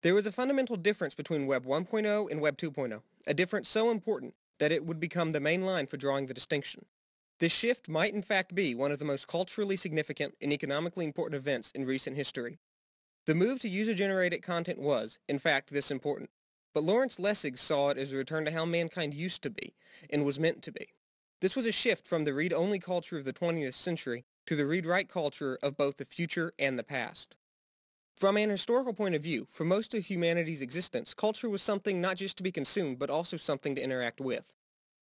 There was a fundamental difference between Web 1.0 and Web 2.0, a difference so important that it would become the main line for drawing the distinction. This shift might in fact be one of the most culturally significant and economically important events in recent history. The move to user-generated content was, in fact, this important, but Lawrence Lessig saw it as a return to how mankind used to be, and was meant to be. This was a shift from the read-only culture of the 20th century to the read-write culture of both the future and the past. From an historical point of view, for most of humanity's existence, culture was something not just to be consumed, but also something to interact with.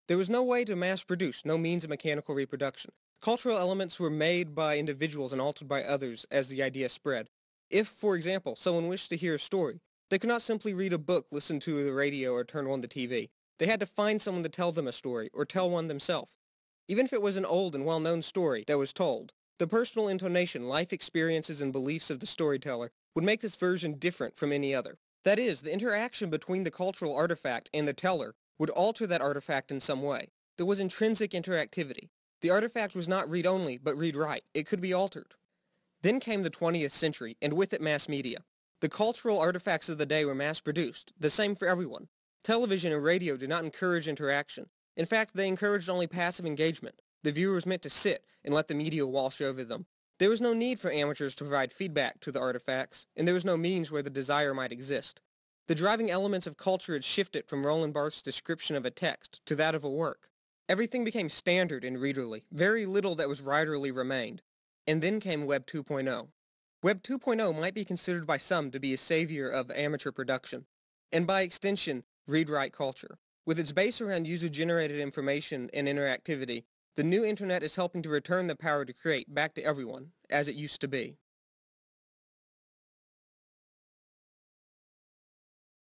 There was no way to mass-produce, no means of mechanical reproduction. Cultural elements were made by individuals and altered by others as the idea spread. If, for example, someone wished to hear a story, they could not simply read a book, listen to the radio, or turn on the TV. They had to find someone to tell them a story, or tell one themselves. Even if it was an old and well-known story that was told, the personal intonation, life experiences, and beliefs of the storyteller would make this version different from any other. That is, the interaction between the cultural artifact and the teller would alter that artifact in some way. There was intrinsic interactivity. The artifact was not read-only, but read-write. It could be altered. Then came the 20th century, and with it mass media. The cultural artifacts of the day were mass-produced, the same for everyone. Television and radio did not encourage interaction. In fact, they encouraged only passive engagement. The viewer was meant to sit and let the media wash over them. There was no need for amateurs to provide feedback to the artifacts, and there was no means where the desire might exist. The driving elements of culture had shifted from Roland Barthes' description of a text to that of a work. Everything became standard and readerly. Very little that was writerly remained. And then came Web 2.0. Web 2.0 might be considered by some to be a savior of amateur production, and by extension, read-write culture. With its base around user-generated information and interactivity, the new internet is helping to return the power to create back to everyone, as it used to be.